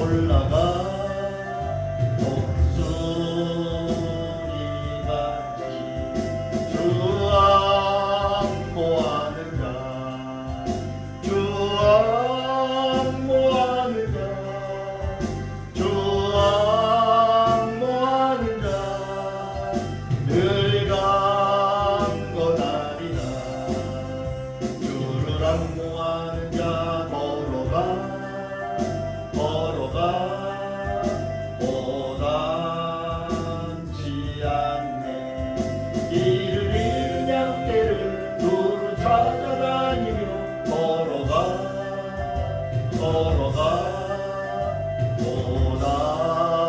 올라가 목소리같이 주 안모하는 자 주 안모하는 자 주 안모하는 자 늘 강건하리라 주를 안모하는 자 걸어가 오단치 않네 길을 잃은 양떼를 두루 찾아다니며 걸어가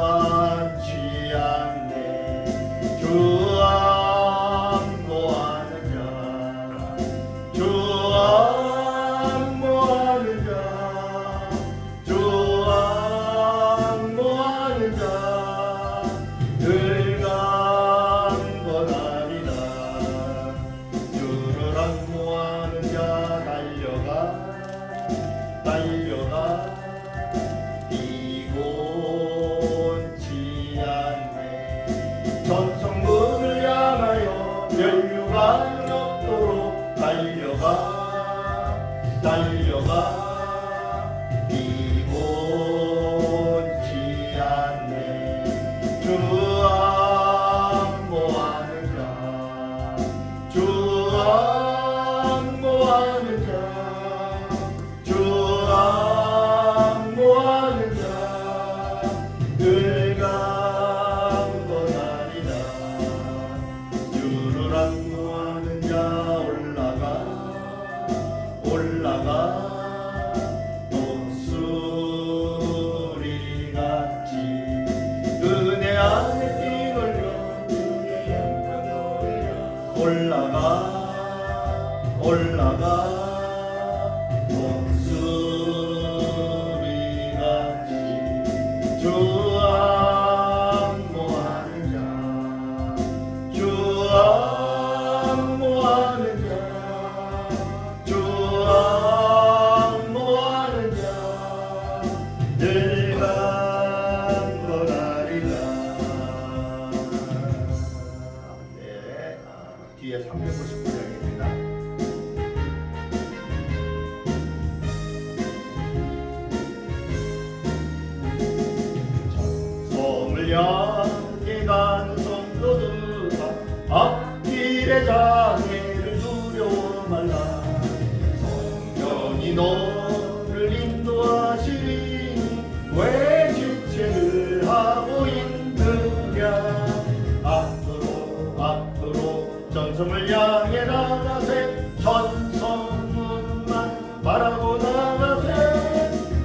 오단치 않네 주 안모하는 자 주 안모하는 자 주 안모하는 자 늘 강건하리라 주를 안모하는 자 달려가 비곤치 않네 전성문을 향하여 면류가 없도록 달려가 비곤치 않네 주 안모하는 자 주 안모하는 자 주 안모하는 자 늘 강건하리라 주를 안모하는 자 올라가 독수리같이 은혜 안에 뛰놀며 주의 영광 노래라 올라가 독수리같이 주 안모하는 자 주 안모하는 자 주 안모하는 자 늘 강건하리라. 네, 뒤에 359장입니다. 전성을 향해 가는 성도들아 앞길의 장애를 두려워 말라 성령이 너를 인도하시리니 왜 지체를 하고 있느냐 앞으로 전성을 향해 나가세 전성문만 바라고 나가세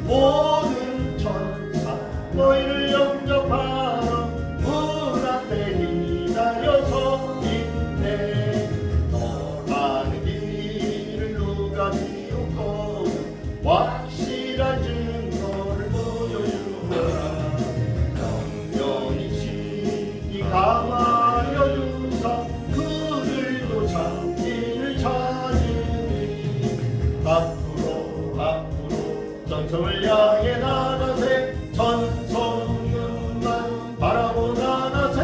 모든 천사 너희를 영접하러 문 앞에 기다려서 있네 너 가는 길을 누가 비웃거든 확실한 증거를 보여주거라 영영이 지기 강하여 주사 그들도 장기를 찾으니 앞으로 전성을 향해 나가세 전성문만 바라고 나가세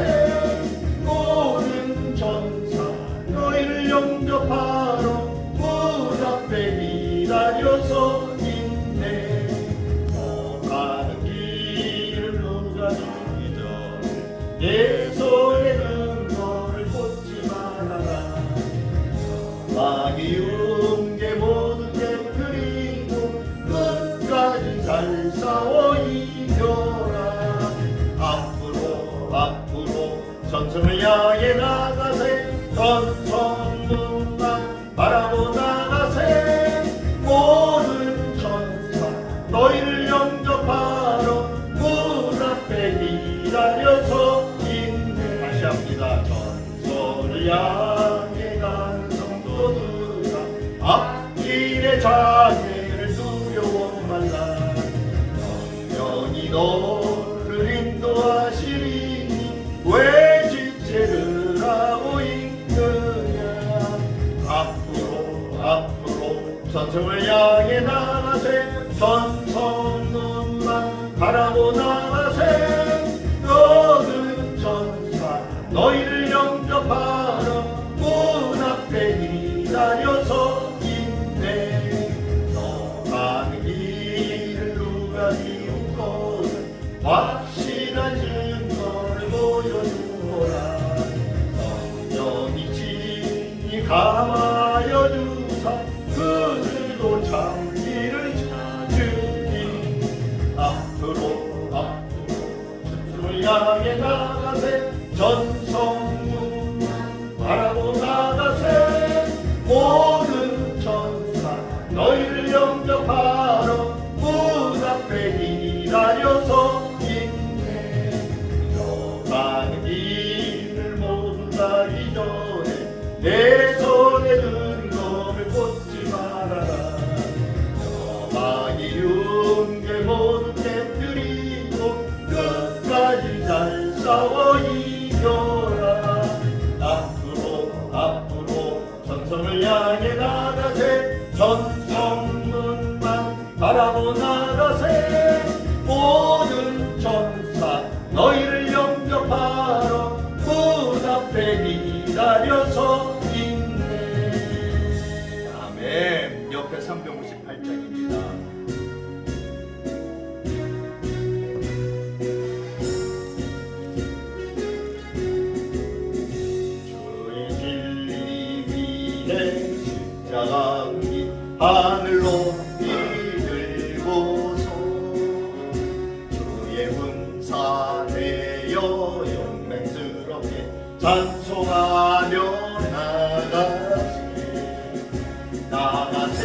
모든 천사 너희를 영접하러 문 앞에 기다려서 있네 너 가는 길을 누가 주기 전에 내 손에 근거를 꽂지 말아라 마귀 흉계 모든 깨뜨리고 끝까지 잘 싸워 이겨라 앞으로 전성을 향해 나가세 전성문만 바라고 나가세 모든 천사 너희를 영접하러 문 앞에 기다려서 있네 다시 합니다 전성을 향해 가는 성도들아 앞길의 장애를 두려워 말라 영영이 너를 인도하시리니 왜 지체를 하고 있느냐 앞으로 전성을 향해 나가세 전성문만 바라보 나가세 너는 천사 너희를 영접하러 문 앞에 기다려서 있네. 너 가는 길을 누가 비웃거든 확실한 증거를 보여주어라. 성령이 친히 감하여 주사 그들도 참 길을 찾으니 앞으로 스스로 향해 나가세 전성문 바라보 나가세 모든 천사 너희를 영접하러 문 앞에 기다려서 있네. 너가는 길을 모두 다 이전에 내 손에 든 검을 꽂지 말아라. 너마의 윤계 모두 깨뜨리고 끝까지 잘 싸워 이겨라. 앞으로 전성을 향해 나가세 전성문만 바라보 나가세 모든 천사 너희를 영접하러 문 앞에 기다려서 있네. 아멘. 옆에 358장입니다. 십자가 위 하늘로 들고서 주의 은사 되어 영맹스럽게 찬송하며 나가세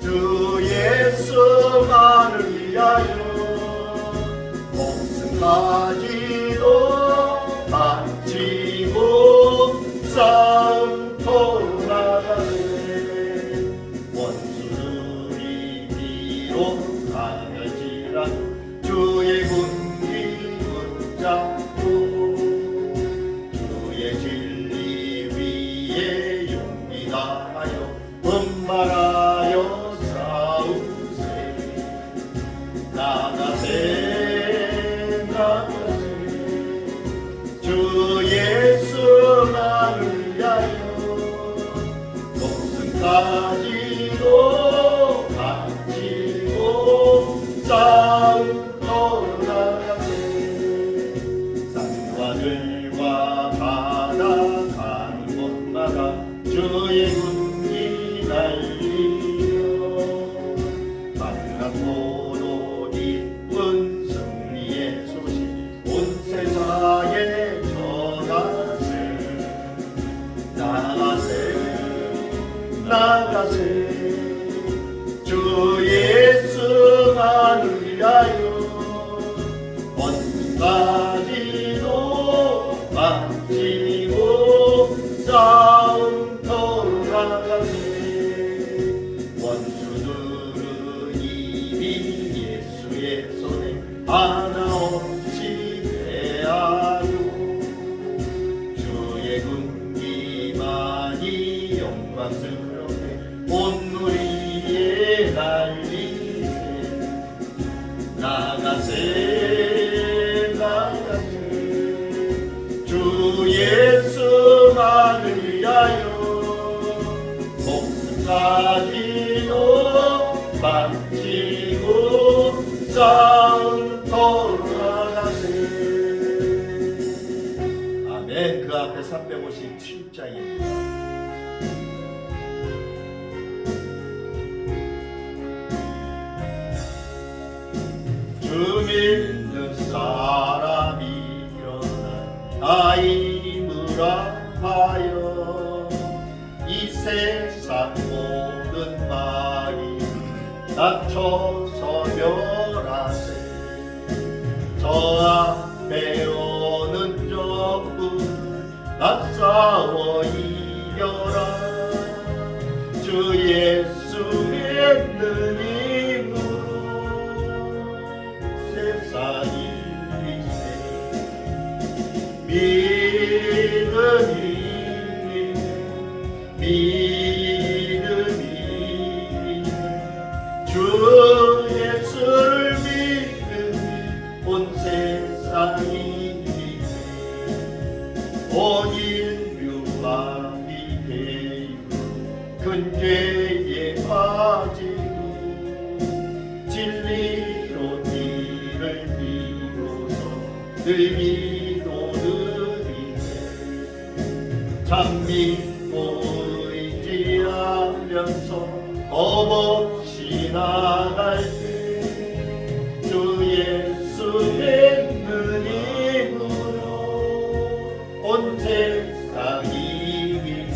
주 예수만을 위하여 목숨 가지도 바치고 싸움터로 나가세. 원수들이 비록 강할지라도 주의 군기 붙잡고 주의 진리 위에 용기 다하여 분발하여 싸우세. 나가세 주 예수만을 위하여 목숨까지도 바치고 싸움터로 나가세. 산과 들과 바다 가는 곳마다 주의 군기 날리며 만나고도 기쁜 승리의 소식 온 세상에 나가세 주 예수만을 위하여 원수까지도 바치고 싸움터로 나가세. 원수들은 이미 예수의 손에 하나 없이 패하고 주의 군기만이 영광스럽게 온누리에 날리세. 나가세 주 예수만을 위하여 목숨까지도 바치고 싸움터로 나가세. 아멘. 그 앞에 357장입니다. 주 믿는 사람이 일어나 아임을 하여 이 세상 모든 마귀 낮춰서 멸하세. 저 앞에 오는 적군 맞싸워 이겨라. 주 예수 믿는 힘으로 세상이 믿음이 주 늘 기도드리네. 참 믿고 의지하면서 겁없이 나갈 때 주 예수 믿는 힘으로 온 세상이 이기네.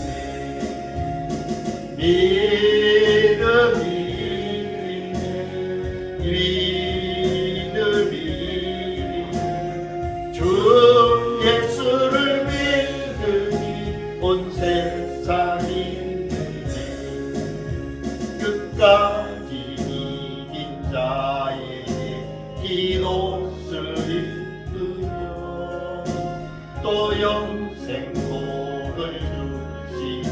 믿음이 주 예수를 믿으니 온 세상이 이기네. 끝까지 이긴 자에게 기도를 이끌며 또 영생 복을 주시니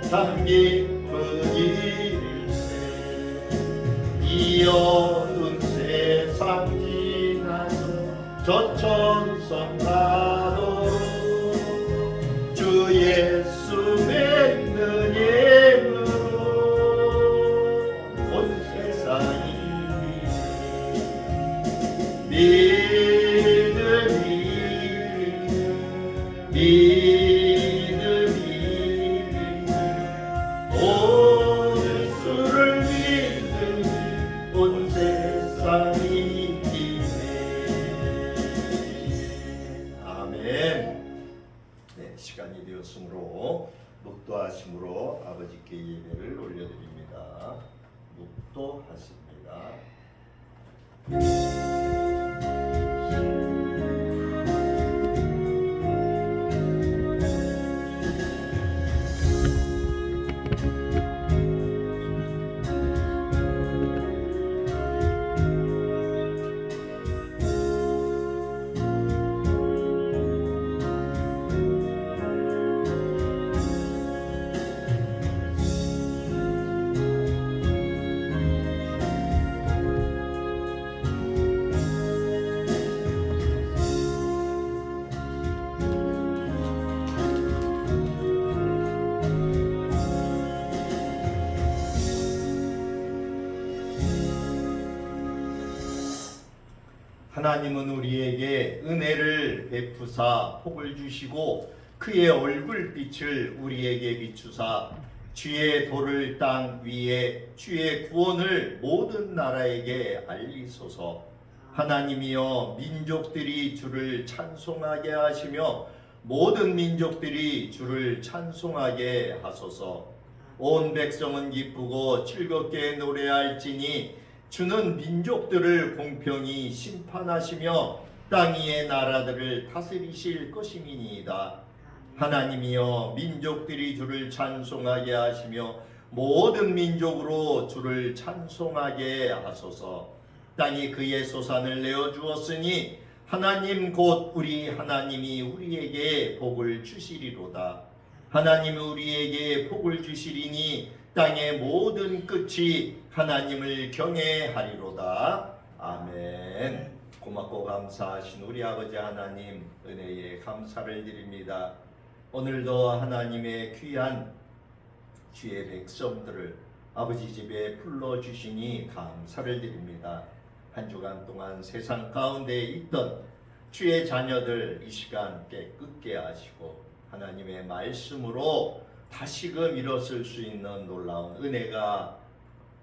참 기쁜 일일세. 이 어두운 세상 지나서 저 천성 가도록 주 예수 믿는 힘으로 온 세상이 믿음이 온 예수를 믿으니 온 세상이 이기네. 아멘. 네, 시간이 되었으므로 묵도하심으로 아버지께 예배를 올려드립니다. 묵도하십니다. 하나님은 우리에게 은혜를 베푸사 복을 주시고 그의 얼굴빛을 우리에게 비추사 주의 도를 땅 위에 주의 구원을 모든 나라에게 알리소서. 하나님이여 민족들이 주를 찬송하게 하시며 모든 민족들이 주를 찬송하게 하소서. 온 백성은 기쁘고 즐겁게 노래할지니 주는 민족들을 공평히 심판하시며 땅 위의 나라들을 다스리실 것임이니이다. 하나님이여 민족들이 주를 찬송하게 하시며 모든 민족으로 주를 찬송하게 하소서. 땅이 그의 소산을 내어주었으니 하나님 곧 우리 하나님이 우리에게 복을 주시리로다. 하나님이 우리에게 복을 주시리니 땅의 모든 끝이 하나님을 경외하리로다. 아멘. 고맙고 감사하신 우리 아버지 하나님 은혜에 감사를 드립니다. 오늘도 하나님의 귀한 주의 백성들을 아버지 집에 불러주시니 감사를 드립니다. 한 주간 동안 세상 가운데 있던 주의 자녀들 이 시간 깨끗게 하시고 하나님의 말씀으로 다시금 일어설 수 있는 놀라운 은혜가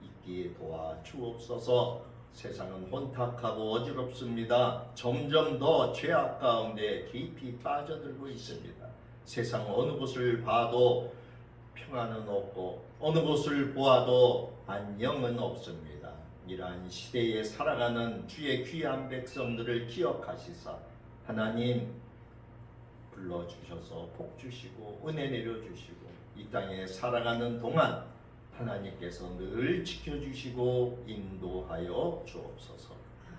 있기에 도와 주옵소서. 세상은 혼탁하고 어지럽습니다. 점점 더 죄악 가운데 깊이 빠져들고 있습니다. 세상 어느 곳을 봐도 평안은 없고 어느 곳을 보아도 안녕은 없습니다. 이러한 시대에 살아가는 주의 귀한 백성들을 기억하시사 하나님 불러주셔서 복 주시고 은혜 내려주시고 이 땅에 살아가는 동안 하나님께서 늘 지켜주시고 인도하여 주옵소서.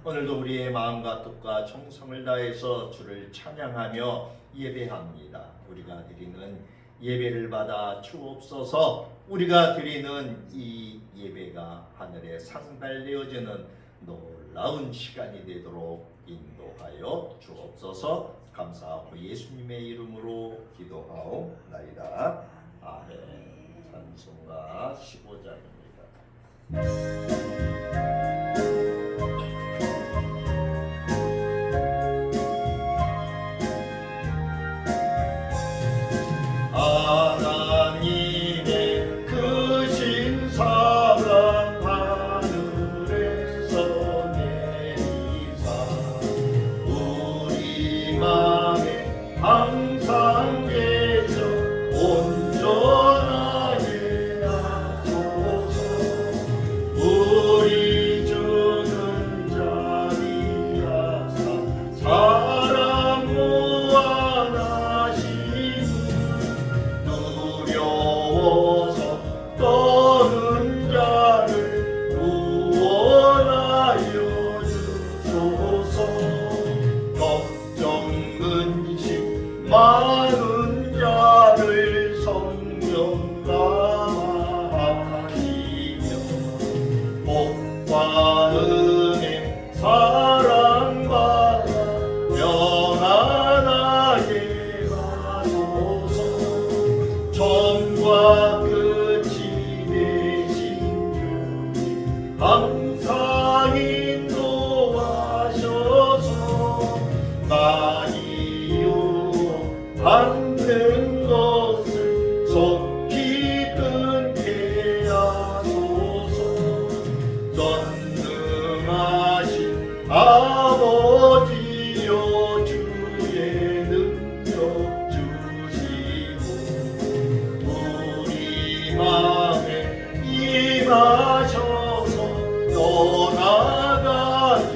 오늘도 우리의 마음과 뜻과 정성을 다해서 주를 찬양하며 예배합니다. 우리가 드리는 예배를 받아 주옵소서. 우리가 드리는 이 예배가 하늘에 상달되어지는 놀라운 시간이 되도록 인도하여 주옵소서. 감사하고 예수님의 이름으로 기도하옵나이다. 아멘. 찬송가 15장입니다. 항상 인도하셔서 많이 요하는 것을 속히 끊게 하소서. 전능하신 아버지여 주의 능력 주시고 우리 마음에 임하셔서 떠나가지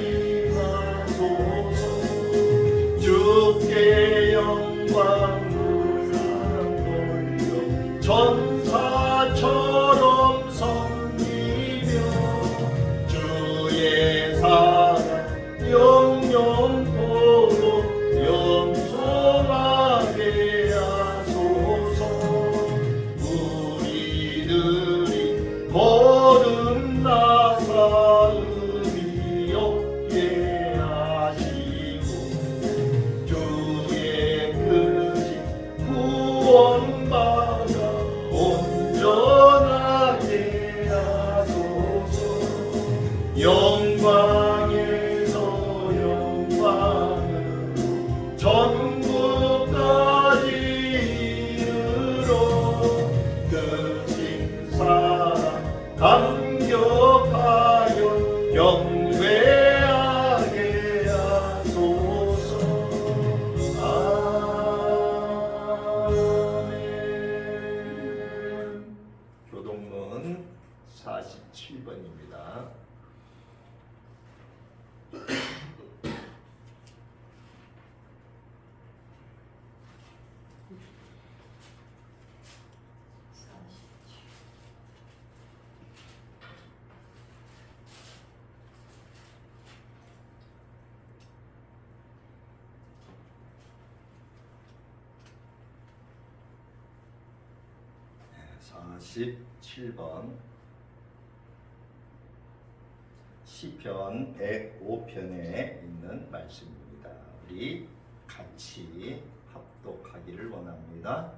마소서. 주께 영광을 돌려 천사처럼 섬기며 주의 사랑 영영토록 영성하게 하소서. 우리들이 거듭나사 의미 없게 하시고 주의 크신 구원받아 온전하게 하소서. 영광에서 영광으로 천국까지 이르러 크신 사랑 감격하여 경배하게 하소서. 아멘. 교동문 47번입니다. 네, 47번 시편 105편에 있는 말씀입니다. 우리 같이 합독하기를 원합니다.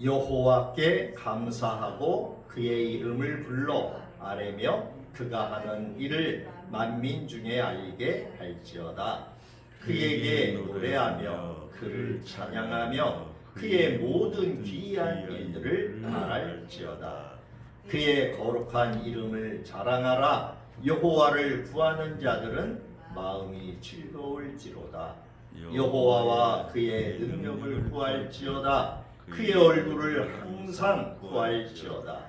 여호와께 감사하고 그의 이름을 불러 아뢰며 그가 하는 일을 만민 중에 알게 할지어다. 그에게 노래하며 그를 찬양하며 그의 모든 기이한 일들을 말할지어다. 그의 거룩한 이름을 자랑하라. 여호와를 구하는 자들은 마음이 즐거울지로다. 여호와와 그의 능력을 구할지어다. 그의 얼굴을 항상 구할지어다.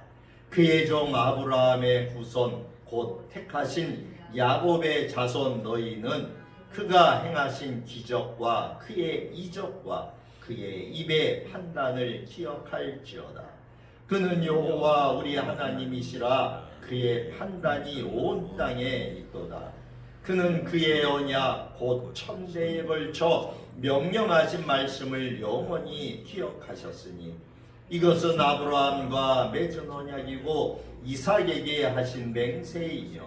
그의 종 아브라함의 후손 곧 택하신 야곱의 자손 너희는 그가 행하신 기적과 그의 이적과 그의 입의 판단을 기억할지어다. 그는 여호와 우리 하나님이시라. 그의 판단이 온 땅에 있도다. 그는 그의 언약 곧 천대에 걸쳐 명령하신 말씀을 영원히 기억하셨으니 이것은 아브라함과 맺은 언약이고 이삭에게 하신 맹세이며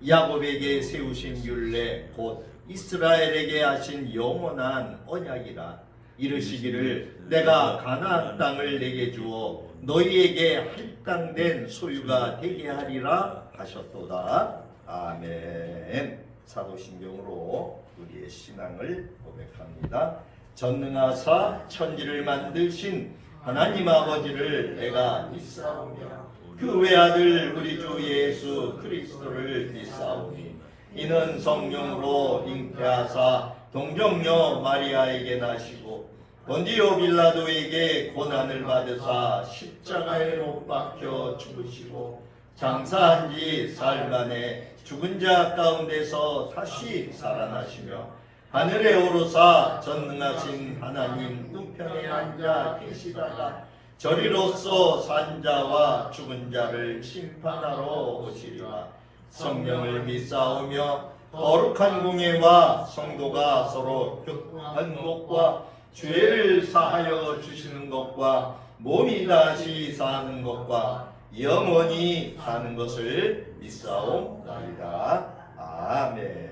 야곱에게 세우신 율례 곧 이스라엘에게 하신 영원한 언약이라. 이르시기를 내가 가나안 땅을 내게 주어 너희에게 할당된 소유가 되게 하리라 하셨도다. 아멘. 사도신경으로 우리의 신앙을 고백합니다. 전능하사 천지를 만드신 하나님 아버지를 내가 믿사오며 그 외아들 우리 주 예수 그리스도를 믿사오니 이는 성령으로 잉태하사 동정녀 마리아에게 나시고 본디오 빌라도에게 고난을 받으사 십자가에 못 박혀 죽으시고 장사한 지 사흘 만에 죽은 자 가운데서 다시 살아나시며 하늘에 오르사 전능하신 하나님 우편에 앉아 계시다가 저리로서 산 자와 죽은 자를 심판하러 오시리라. 성령을 믿사오며 거룩한 공예와 성도가 서로 한목과 죄를 사하여 주시는 것과 몸이 다시 사는 것과 영원히 사는 것을 믿사옵나이다. 아멘.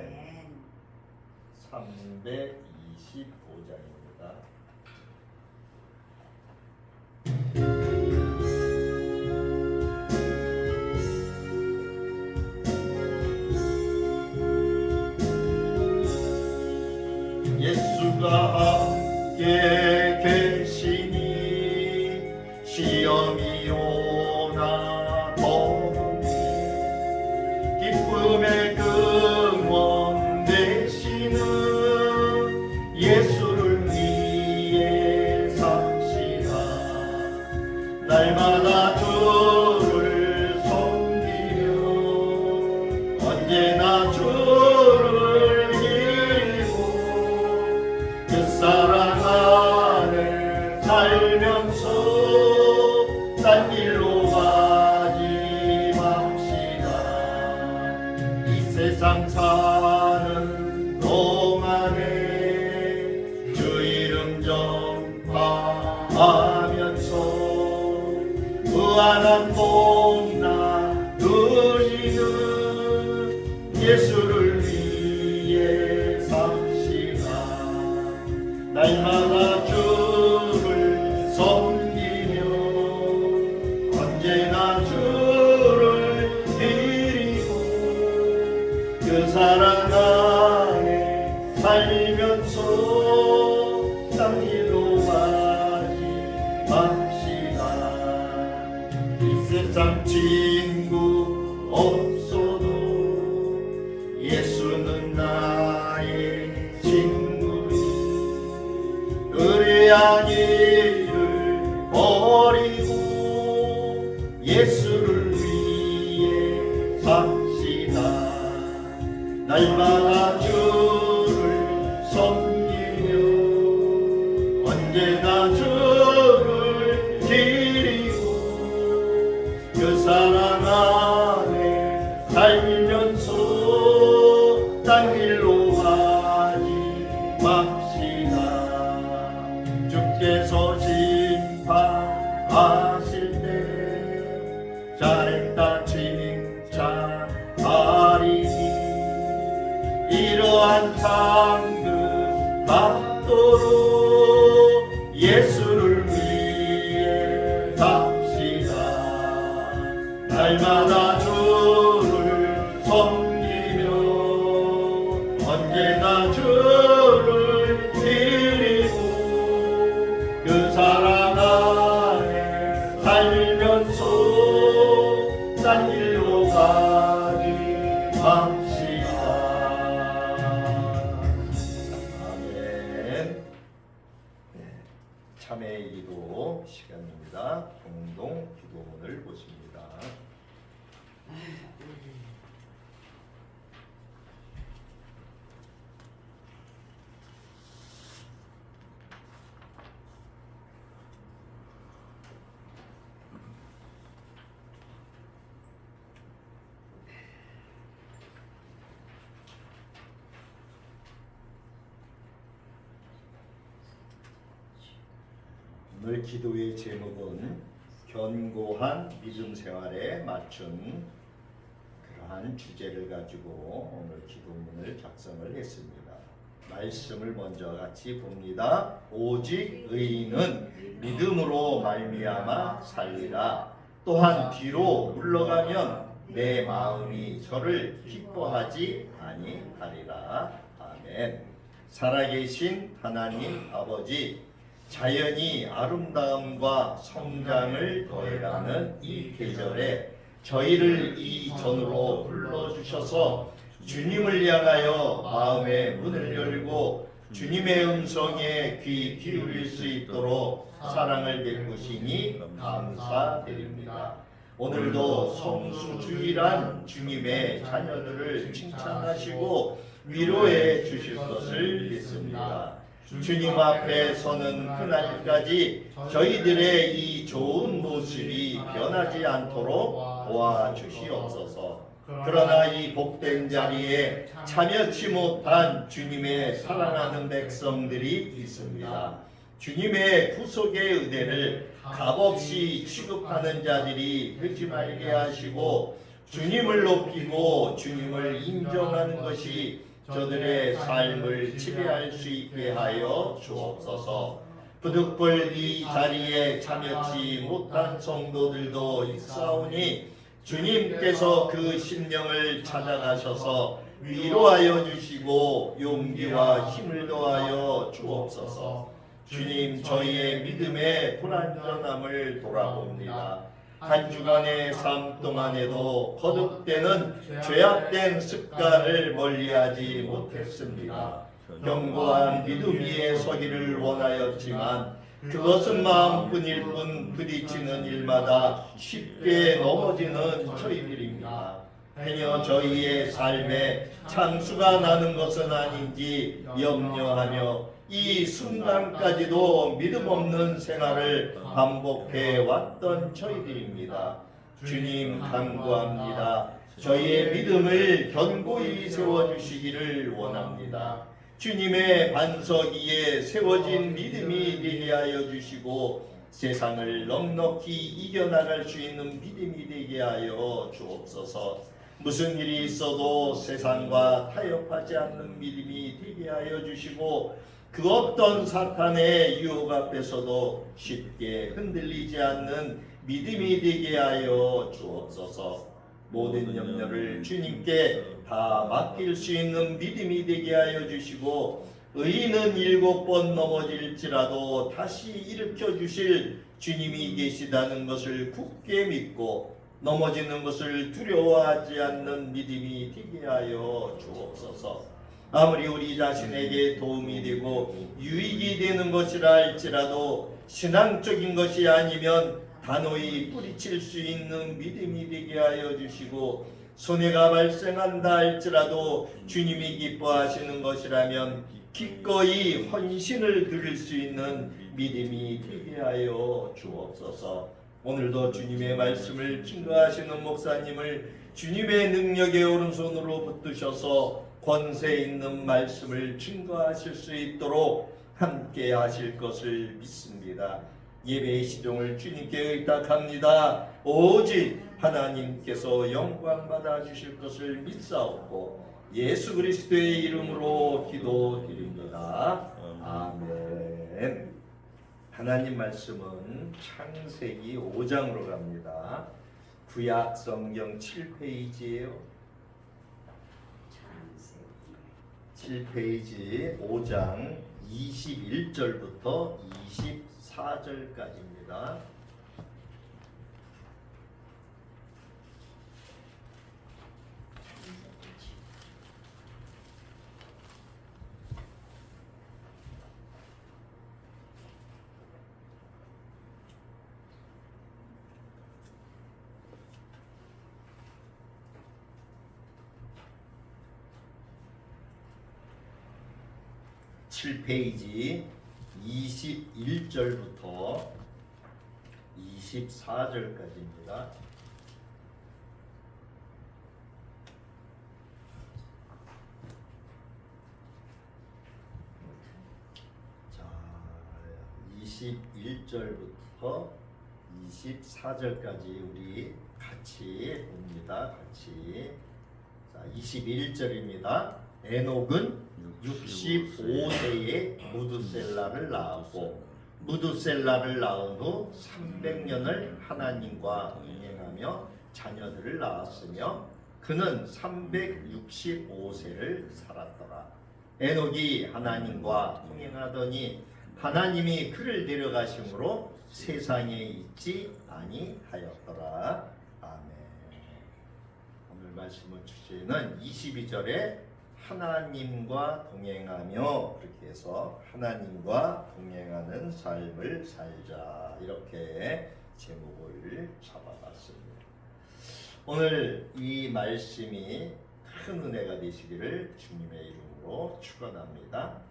325장입니다. 우리는 예수를 위해 삽시다. 날마다 주를 섬기며 언제나 주를 드리고 그 사랑 안에 살면서 딴 길로 가지 맙시다. 이 세상 친구 없어도 예수는 나의 친구니 의뢰한 일을 버리고 예수를 위해 삽시다. 날마다 주를 섬기며 언제나 주를 드리고 그 사랑 안에 살면서 딴 길로 가지 맙시다. 주께서 심판하실 때 잘했다 칭찬하리니 이러한 상급 받도록 예수를 위해 삽시다. 날마다 주를 섬기며 언제나 주를 드리고 그 사랑 안에 살면서 딴 길로 가지 맙시다. 아멘. 참회의 기도 시간입니다. 공동 기도문을 보십니다. 오늘 기도의 제목은 견고한 믿음 생활에 맞춘 그러한 주제를 가지고 오늘 기도문을 작성을 했습니다. 말씀을 먼저 같이 봅니다. 오직 의인은 믿음으로 말미암아 살리라. 또한 뒤로 물러가면 내 마음이 저를 기뻐하지 아니하리라. 아멘. 살아계신 하나님 아버지, 자연이 아름다움과 성장을 더해가는 이 계절에 저희를 이 전으로 불러주셔서 주님을 향하여 마음의 문을 열고 주님의 음성에 귀 기울일 수 있도록 사랑을 베푸시니 감사드립니다. 오늘도 성수주일한 주님의 자녀들을 칭찬하시고 위로해 주실 것을 믿습니다. 주님 앞에 서는 그날까지 저희들의 이 좋은 모습이 변하지 않도록 도와주시옵소서. 그러나 이 복된 자리에 참여치 못한 주님의 사랑하는 백성들이 있습니다. 주님의 구속의 은혜를 값없이 취급하는 자들이 되지 말게 하시고 주님을 높이고 주님을 인정하는 것이 저들의 삶을 지배할 수 있게 하여 주옵소서. 부득불 이 자리에 참여치 못한 성도들도 있사오니 주님께서 그 심령을 찾아가셔서 위로하여 주시고 용기와 힘을 더하여 주옵소서. 주님, 저희의 믿음의 불완전함을 돌아봅니다. 한 주간의 삶 동안에도 거듭되는 죄악된 습관을 멀리하지 못했습니다. 견고한 믿음 위에 서기를 원하였지만 그것은 마음뿐일 뿐 부딪히는 일마다 쉽게 넘어지는 저희들입니다. 행여 저희의 삶에 창수가 나는 것은 아닌지 염려하며 이 순간까지도 믿음 없는 생활을 반복해 왔던 저희들입니다. 주님 간구합니다. 저희의 믿음을 견고히 세워주시기를 원합니다. 주님의 반석 위에 세워진 믿음이 되게 하여 주시고 세상을 넉넉히 이겨나갈 수 있는 믿음이 되게 하여 주옵소서. 무슨 일이 있어도 세상과 타협하지 않는 믿음이 되게 하여 주시고, 그 어떤 사탄의 유혹 앞에서도 쉽게 흔들리지 않는 믿음이 되게 하여 주옵소서. 모든 염려를 주님께 다 맡길 수 있는 믿음이 되게 하여 주시고, 의인은 7번 넘어질지라도 다시 일으켜 주실 주님이 계시다는 것을 굳게 믿고 넘어지는 것을 두려워하지 않는 믿음이 되게 하여 주옵소서. 아무리 우리 자신에게 도움이 되고 유익이 되는 것이라 할지라도 신앙적인 것이 아니면 단호히 뿌리칠 수 있는 믿음이 되게 하여 주시고, 손해가 발생한다 할지라도 주님이 기뻐하시는 것이라면 기꺼이 헌신을 드릴 수 있는 믿음이 되게 하여 주옵소서. 오늘도 주님의 말씀을 증거하시는 목사님을 주님의 능력의 오른손으로 붙드셔서 권세 있는 말씀을 증거하실 수 있도록 함께 하실 것을 믿습니다. 예배의 시종을 주님께 의탁합니다. 오직 하나님께서 영광 받아 주실 것을 믿사옵고 예수 그리스도의 이름으로 기도드립니다. 아멘. 하나님 말씀은 창세기 5장으로 갑니다. 구약 성경 7페이지예요. 7페이지 5장 21절부터 24절까지입니다. (7페이지) 21절부터 24절까지입니다. 자, 21절부터 24절까지 우리 같이 봅니다. 같이. 자, 21절입니다. 에녹은 65세에 무두셀라를 낳았고, 무두셀라를 낳은 후 300년을 하나님과 동행하며 자녀들을 낳았으며 그는 365세를 살았더라. 에녹이 하나님과 동행하더니 하나님이 그를 데려가심으로 세상에 있지 아니하였더라. 아멘. 오늘 말씀의 주제는 22절에 하나님과 동행하며, 그렇게 해서 하나님과 동행하는 삶을 살자, 이렇게 제목을 잡아봤습니다. 오늘 이 말씀이 큰 은혜가 되시기를 주님의 이름으로 축원합니다.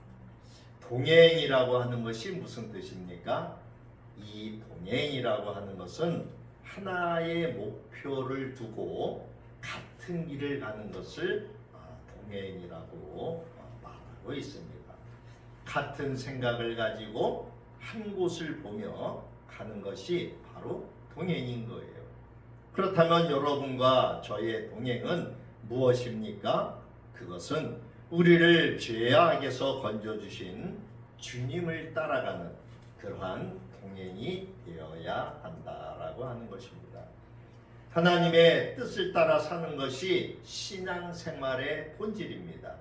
동행이라고 하는 것이 무슨 뜻입니까? 이 동행이라고 하는 것은 하나의 목표를 두고 같은 길을 가는 것을 동행이라고 말하고 있습니다. 같은 생각을 가지고 한 곳을 보며 가는 것이 바로 동행인 거예요. 그렇다면 여러분과 저의 동행은 무엇입니까? 그것은 우리를 죄악에서 건져주신 주님을 따라가는 그러한 동행이 되어야 한다라고 하는 것입니다. 하나님의 뜻을 따라 사는 것이 신앙생활의 본질입니다.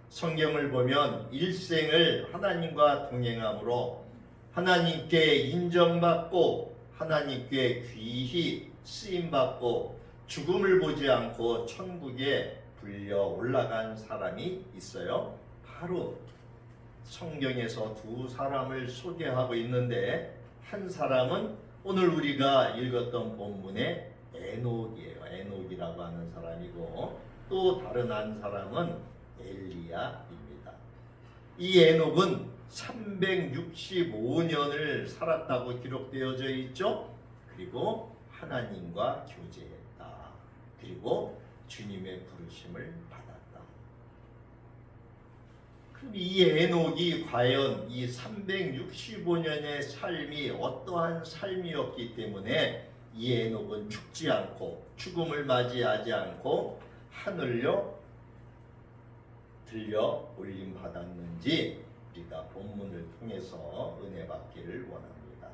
성경을 보면 일생을 하나님과 동행함으로 하나님께 인정받고 하나님께 귀히 쓰임받고 죽음을 보지 않고 천국에 불려 올라간 사람이 있어요. 바로 성경에서 두 사람을 소개하고 있는데, 한 사람은 오늘 우리가 읽었던 본문의 에녹이에요. 에녹이라고 하는 사람이고, 또 다른 한 사람은 엘리야입니다. 이 에녹은 365년을 살았다고 기록되어져 있죠. 그리고 하나님과 교제했다. 그리고 주님의 부르심을 받았다. 그럼 이 에녹이 과연 이 365년의 삶이 어떠한 삶이었기 때문에 이 에녹은 죽지 않고 죽음을 맞이하지 않고 하늘로 들려 올림 받았는지 우리가 본문을 통해서 은혜 받기를 원합니다.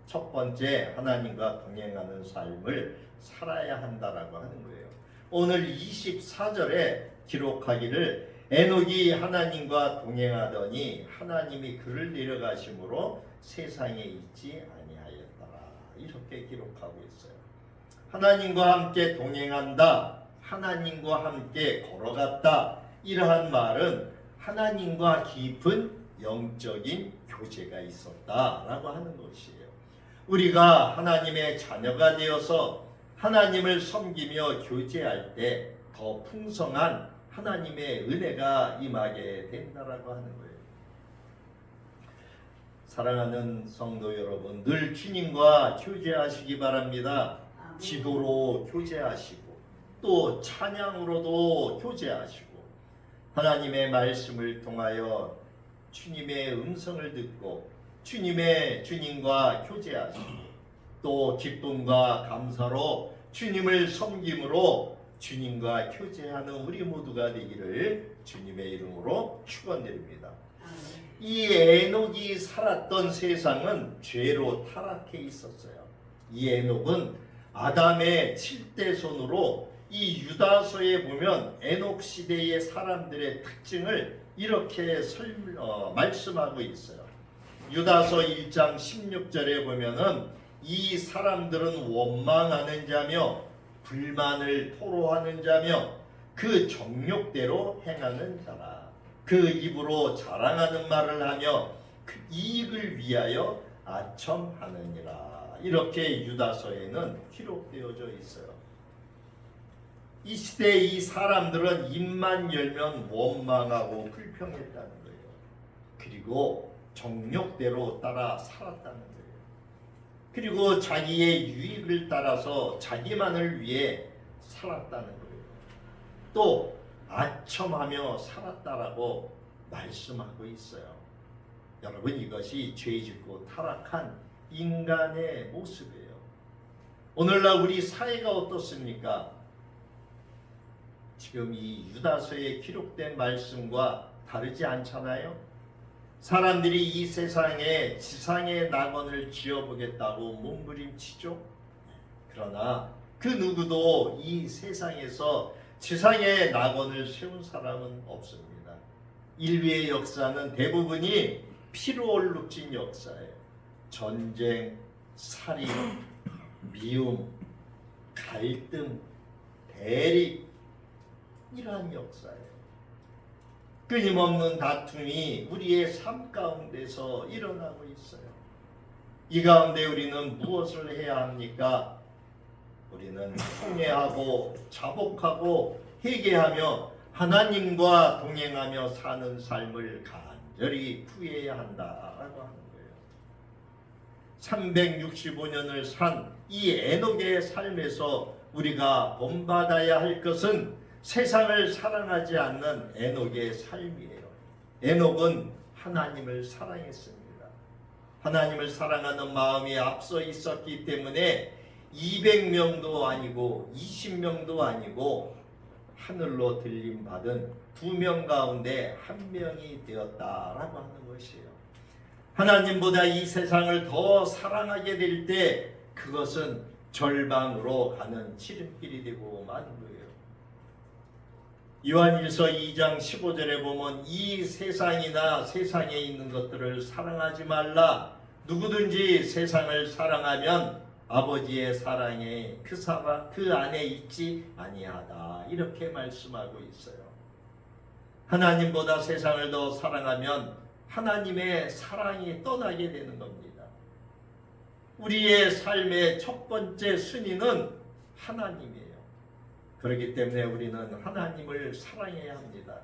첫 번째, 하나님과 동행하는 삶을 살아야 한다라고 하는 거예요. 오늘 24절에 기록하기를 에녹이 하나님과 동행하더니 하나님이 그를 데려가심으로 세상에 있지 아니하였더라. 이렇게 기록하고 있어요. 하나님과 함께 동행한다, 하나님과 함께 걸어갔다, 이러한 말은 하나님과 깊은 영적인 교제가 있었다라고 하는 것이에요. 우리가 하나님의 자녀가 되어서 하나님을 섬기며 교제할 때 더 풍성한 하나님의 은혜가 임하게 된다라고 하는 거예요. 사랑하는 성도 여러분, 늘 주님과 교제하시기 바랍니다. 기도로 교제하시고 또 찬양으로도 교제하시고 하나님의 말씀을 통하여 주님의 음성을 듣고 주님과 교제하시고 또 기쁨과 감사로 주님을 섬김으로 주님과 교제하는 우리 모두가 되기를 주님의 이름으로 축원드립니다. 이 에녹이 살았던 세상은 죄로 타락해 있었어요. 이 에녹은 아담의 7대손으로 이 유다서에 보면 에녹 시대의 사람들의 특징을 이렇게 말씀하고 있어요. 유다서 1장 16절에 보면은 이 사람들은 원망하는 자며 불만을 토로하는 자며 그 정욕대로 행하는 자라. 그 입으로 자랑하는 말을 하며 그 이익을 위하여 아첨하느니라. 이렇게 유다서에는 기록되어져 있어요. 이 시대에 이 사람들은 입만 열면 원망하고 불평했다는 거예요. 그리고 정욕대로 따라 살았다는 거예요. 그리고 자기의 유익을 따라서 자기만을 위해 살았다는 거예요. 또 아첨하며 살았다라고 말씀하고 있어요. 여러분, 이것이 죄짓고 타락한 인간의 모습이에요. 오늘날 우리 사회가 어떻습니까? 지금 이 유다서에 기록된 말씀과 다르지 않잖아요. 사람들이 이 세상에 지상의 낙원을 지어보겠다고 몸부림치죠. 그러나 그 누구도 이 세상에서 지상의 낙원을 세운 사람은 없습니다. 인류의 역사는 대부분이 피로 얼룩진 역사예요. 전쟁, 살인, 미움, 갈등, 대립, 이러한 역사예요. 끊임없는 다툼이 우리의 삶 가운데서 일어나고 있어요. 이 가운데 우리는 무엇을 해야 합니까? 우리는 통회하고 자복하고 회개하며 하나님과 동행하며 사는 삶을 간절히 구해야 한다라고 하는 거예요. 365년을 산 이 에녹의 삶에서 우리가 본받아야 할 것은 세상을 사랑하지 않는 에녹의 삶이에요. 에녹은 하나님을 사랑했습니다. 하나님을 사랑하는 마음이 앞서 있었기 때문에 200명도 아니고 20명도 아니고 하늘로 들림 받은 2명 가운데 1명이 되었다라고 하는 것이에요. 하나님보다 이 세상을 더 사랑하게 될 때 그것은 절방으로 가는 지름길이 되고 마는 거예요. 요한일서 2장 15절에 보면 이 세상이나 세상에 있는 것들을 사랑하지 말라. 누구든지 세상을 사랑하면 아버지의 사랑에 그 안에 있지 아니하다. 이렇게 말씀하고 있어요. 하나님보다 세상을 더 사랑하면 하나님의 사랑이 떠나게 되는 겁니다. 우리의 삶의 첫 번째 순위는 하나님이에요. 그렇기 때문에 우리는 하나님을 사랑해야 합니다.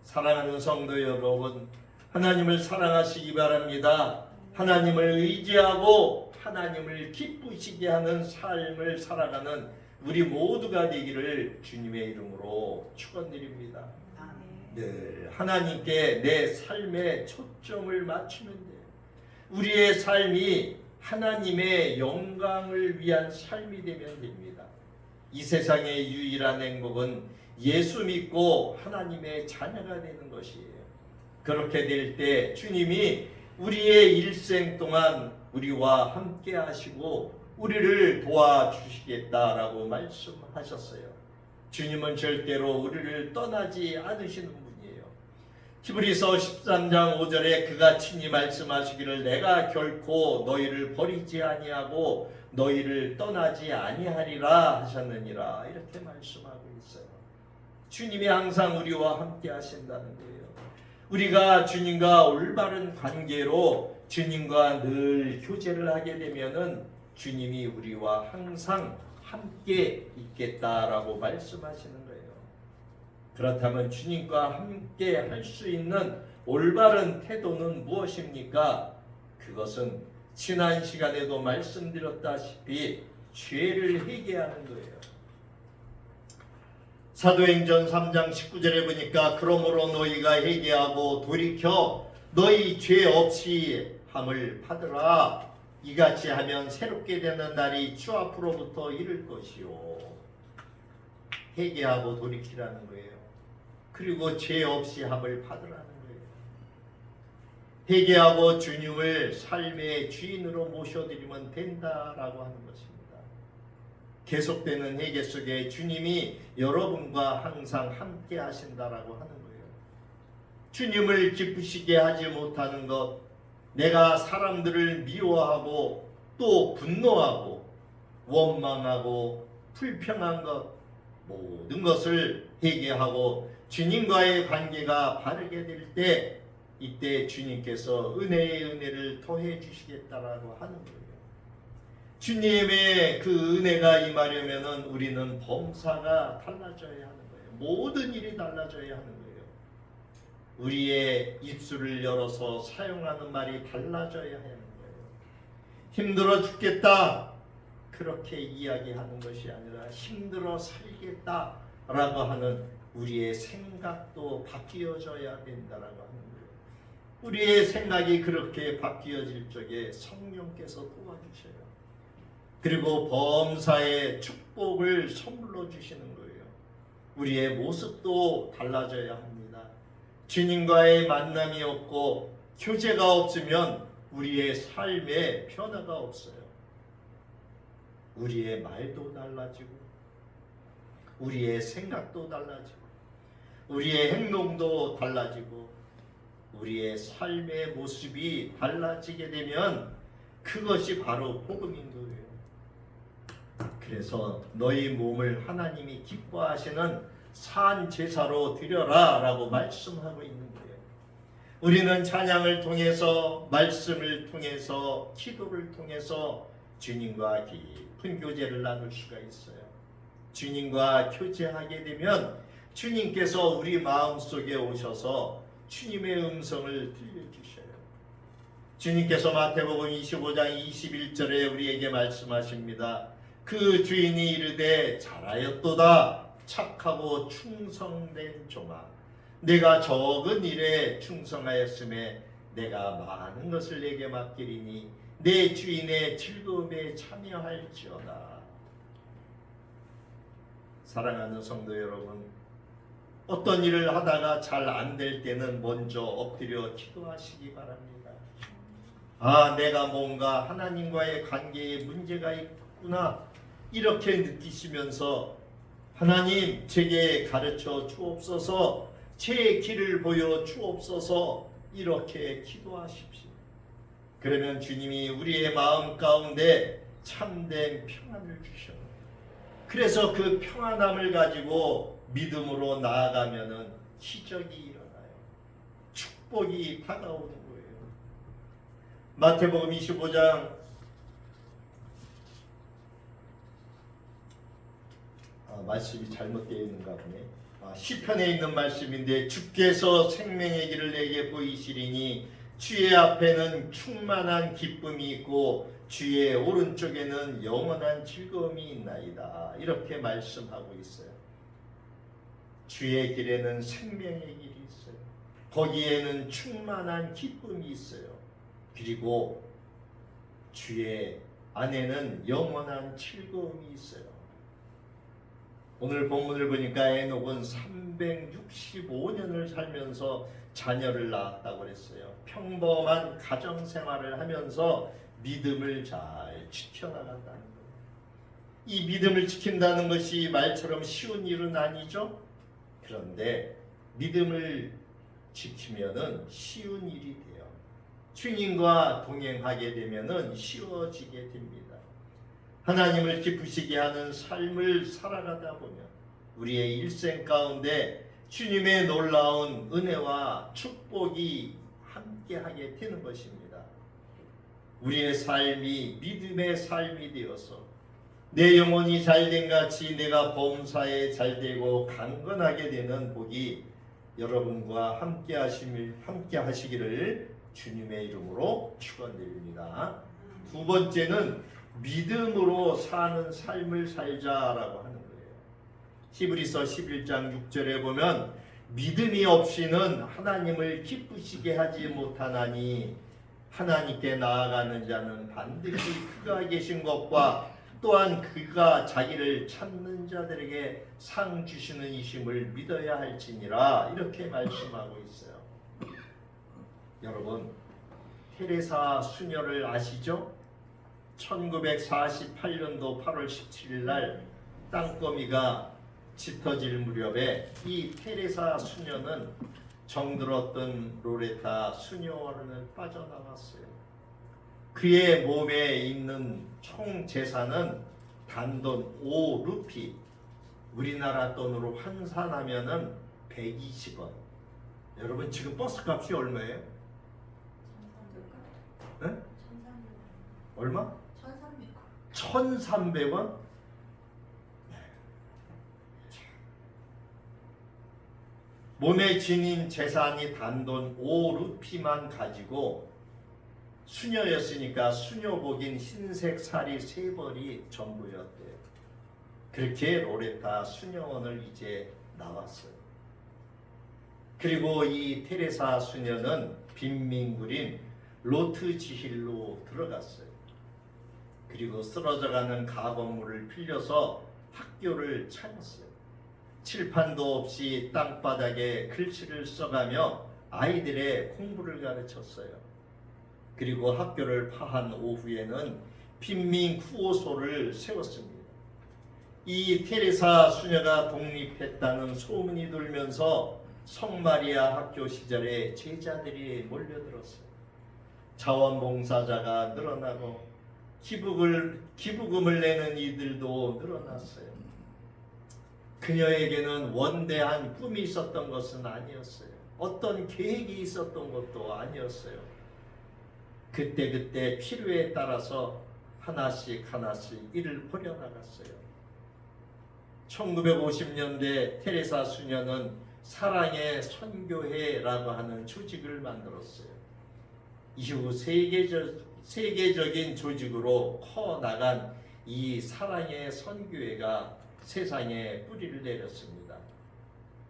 사랑하는 성도 여러분, 하나님을 사랑하시기 바랍니다. 하나님을 의지하고 하나님을 기쁘시게 하는 삶을 살아가는 우리 모두가 되기를 주님의 이름으로 축원드립니다. 아멘. 늘 하나님께 내 삶의 초점을 맞추면 돼요. 우리의 삶이 하나님의 영광을 위한 삶이 되면 됩니다. 이 세상의 유일한 행복은 예수 믿고 하나님의 자녀가 되는 것이에요. 그렇게 될 때 주님이 우리의 일생 동안 우리와 함께 하시고 우리를 도와주시겠다라고 말씀하셨어요. 주님은 절대로 우리를 떠나지 않으시는 분이에요. 히브리서 13장 5절에 그가 친히 말씀하시기를 내가 결코 너희를 버리지 아니하고 너희를 떠나지 아니하리라 하셨느니라, 이렇게 말씀하고 있어요. 주님이 항상 우리와 함께 하신다는 거예요. 우리가 주님과 올바른 관계로 주님과 늘 교제를 하게 되면은 주님이 우리와 항상 함께 있겠다라고 말씀하시는 거예요. 그렇다면 주님과 함께 할 수 있는 올바른 태도는 무엇입니까? 그것은 지난 시간에도 말씀드렸다시피 죄를 회개하는 거예요. 사도행전 3장 19절에 보니까 그러므로 너희가 회개하고 돌이켜 너희 죄 없이 함을 받으라. 이같이 하면 새롭게 되는 날이 주 앞으로부터 이를 것이요. 회개하고 돌이키라는 거예요. 그리고 죄 없이 함을 받으라는 거예요. 회개하고 주님을 삶의 주인으로 모셔드리면 된다라고 하는 것입니다. 계속되는 회개 속에 주님이 여러분과 항상 함께 하신다라고 하는 거예요. 주님을 기쁘시게 하지 못하는 것, 내가 사람들을 미워하고 또 분노하고 원망하고 불평한 것, 모든 것을 회개하고 주님과의 관계가 바르게 될 때, 이때 주님께서 은혜의 은혜를 더해 주시겠다라고 하는 거예요. 주님의 그 은혜가 임하려면 우리는 범사가 달라져야 하는 거예요. 모든 일이 달라져야 하는 거예요. 우리의 입술을 열어서 사용하는 말이 달라져야 하는 거예요. 힘들어 죽겠다, 그렇게 이야기하는 것이 아니라 힘들어 살겠다라고 하는 우리의 생각도 바뀌어져야 된다라고 하는 거예요. 우리의 생각이 그렇게 바뀌어질 적에 성령께서 도와주셔요. 그리고 범사의 축복을 선물로 주시는 거예요. 우리의 모습도 달라져야 합니다. 주님과의 만남이 없고 교제가 없으면 우리의 삶에 변화가 없어요. 우리의 말도 달라지고 우리의 생각도 달라지고 우리의 행동도 달라지고 우리의 삶의 모습이 달라지게 되면 그것이 바로 복음인 거예요. 그래서 너희 몸을 하나님이 기뻐하시는 산 제사로 드려라 라고 말씀하고 있는 거예요. 우리는 찬양을 통해서, 말씀을 통해서, 기도를 통해서 주님과 깊은 교제를 나눌 수가 있어요. 주님과 교제하게 되면 주님께서 우리 마음속에 오셔서 주님의 음성을 들려주셔요. 주님께서 마태복음 25장 21절에 우리에게 말씀하십니다. 그 주인이 이르되 잘하였도다 착하고 충성된 종아, 내가 적은 일에 충성하였음에 내가 많은 것을 내게 맡기리니 내 주인의 즐거움에 참여할지어다. 사랑하는 성도 여러분, 어떤 일을 하다가 잘 안 될 때는 먼저 엎드려 기도하시기 바랍니다. 아, 내가 뭔가 하나님과의 관계에 문제가 있구나, 이렇게 느끼시면서 하나님 제게 가르쳐 주옵소서, 제 길을 보여 주옵소서, 이렇게 기도하십시오. 그러면 주님이 우리의 마음 가운데 참된 평안을 주셔. 그래서 그 평안함을 가지고 믿음으로 나아가면은 기적이 일어나요. 축복이 다가오는 거예요. 마태복음 25장 말씀이 잘못되어 있는가 보네. 시편에 있는 말씀인데, 주께서 생명의 길을 내게 보이시리니 주의 앞에는 충만한 기쁨이 있고 주의 오른쪽에는 영원한 즐거움이 있나이다. 이렇게 말씀하고 있어요. 주의 길에는 생명의 길이 있어요. 거기에는 충만한 기쁨이 있어요. 그리고 주의 안에는 영원한 즐거움이 있어요. 오늘 본문을 보니까 에녹은 365년을 살면서 자녀를 낳았다고 그랬어요. 평범한 가정생활을 하면서 믿음을 잘 지켜나간다는 거예요. 이 믿음을 지킨다는 것이 말처럼 쉬운 일은 아니죠. 그런데 믿음을 지키면은 쉬운 일이 돼요. 주님과 동행하게 되면은 쉬워지게 됩니다. 하나님을 기쁘시게 하는 삶을 살아가다 보면 우리의 일생 가운데 주님의 놀라운 은혜와 축복이 함께하게 되는 것입니다. 우리의 삶이 믿음의 삶이 되어서 내 영혼이 잘된 같이 내가 범사에 잘되고 강건하게 되는 복이 여러분과 함께 하시기를 주님의 이름으로 축원드립니다. 두 번째는 믿음으로 사는 삶을 살자라고 하는 거예요. 히브리서 11장 6절에 보면 믿음이 없이는 하나님을 기쁘시게 하지 못하나니 하나님께 나아가는 자는 반드시 그가 계신 것과 또한 그가 자기를 찾는 자들에게 상 주시는 이심을 믿어야 할지니라 이렇게 말씀하고 있어요. 여러분 테레사 수녀를 아시죠? 1948년도 8월 17일 날 땅거미가 짙어질 무렵에 이 테레사 수녀는 정들었던 로레타 수녀원을 빠져나갔어요. 그의 몸에 있는 총 재산은 단돈 5루피, 우리나라 돈으로 환산하면은 120원. 여러분 지금 버스 값이 얼마예요? 1,300원. 네? 1,300원. 얼마? 1,300원. 1,300원? 몸에 지닌 재산이 단돈 5루피만 가지고 수녀였으니까 수녀복인 흰색 사리 3벌이 전부였대요. 그렇게 로레타 수녀원을 이제 나왔어요. 그리고 이 테레사 수녀는 빈민굴인 로트 지힐로 들어갔어요. 그리고 쓰러져가는 가건물을 빌려서 학교를 차렸어요. 칠판도 없이 땅바닥에 글씨를 써가며 아이들의 공부를 가르쳤어요. 그리고 학교를 파한 오후에는 빈민 구호소를 세웠습니다. 이 테레사 수녀가 독립했다는 소문이 돌면서 성마리아 학교 시절에 제자들이 몰려들었어요. 자원봉사자가 늘어나고 기부금을 내는 이들도 늘어났어요. 그녀에게는 원대한 꿈이 있었던 것은 아니었어요. 어떤 계획이 있었던 것도 아니었어요. 그때 필요에 따라서 하나씩 일을 벌여나갔어요. 1950년대 테레사 수녀는 사랑의 선교회라고 하는 조직을 만들었어요. 이후 세계적인 조직으로 커나간 이 사랑의 선교회가 세상에 뿌리를 내렸습니다.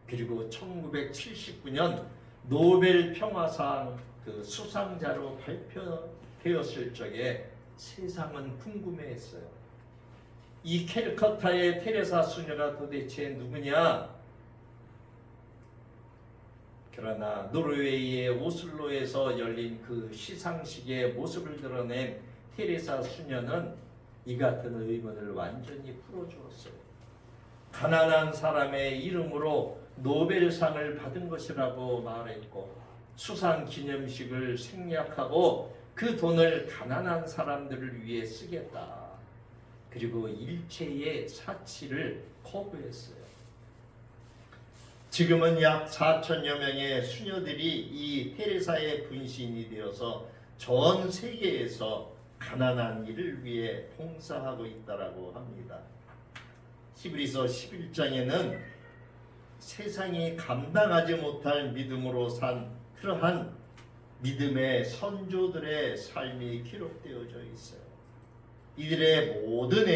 그리고 1979년 노벨 평화상 수상자로 발표되었을 적에 세상은 궁금해했어요. 이 캘커타의 테레사 수녀가 도대체 누구냐? 그러나 노르웨이의 오슬로에서 열린 그 시상식의 모습을 드러낸 테레사 수녀는 이 같은 의문을 완전히 풀어주었어요. 가난한 사람의 이름으로 노벨상을 받은 것이라고 말했고 수상 기념식을 생략하고 그 돈을 가난한 사람들을 위해 쓰겠다. 그리고 일체의 사치를 거부했어요. 지금은 약 4천여 명의 수녀들이 이 테레사의 분신이 되어서 전 세계에서 가난한 이를 위해 봉사하고 있다라고 합니다. 히브리서 11장에는 세상이 감당하지 못할 믿음으로 산 그러한 믿음의 선조들의 삶이 기록되어져 있어요. 이들의 모든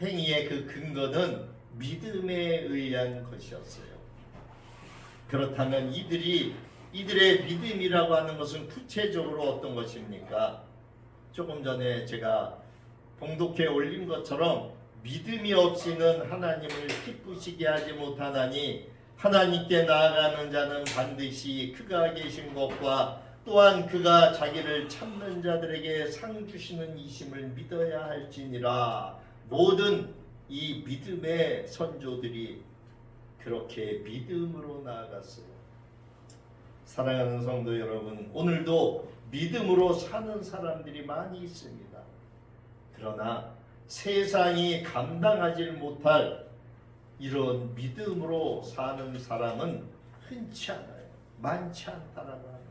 행위의 그 근거는 믿음에 의한 것이었어요. 그렇다면 이들의 믿음이라고 하는 것은 구체적으로 어떤 것입니까? 조금 전에 제가 봉독해 올린 것처럼 믿음이 없이는 하나님을 기쁘시게 하지 못하나니 하나님께 나아가는 자는 반드시 그가 계신 것과 또한 그가 자기를 찾는 자들에게 상 주시는 이심을 믿어야 할지니라. 모든 이 믿음의 선조들이 그렇게 믿음으로 나아갔어요. 사랑하는 성도 여러분, 오늘도 믿음으로 사는 사람들이 많이 있습니다. 그러나 세상이 감당하지 못할 이런 믿음으로 사는 사람은 흔치 않아요. 많지 않다라고 하는 거예요.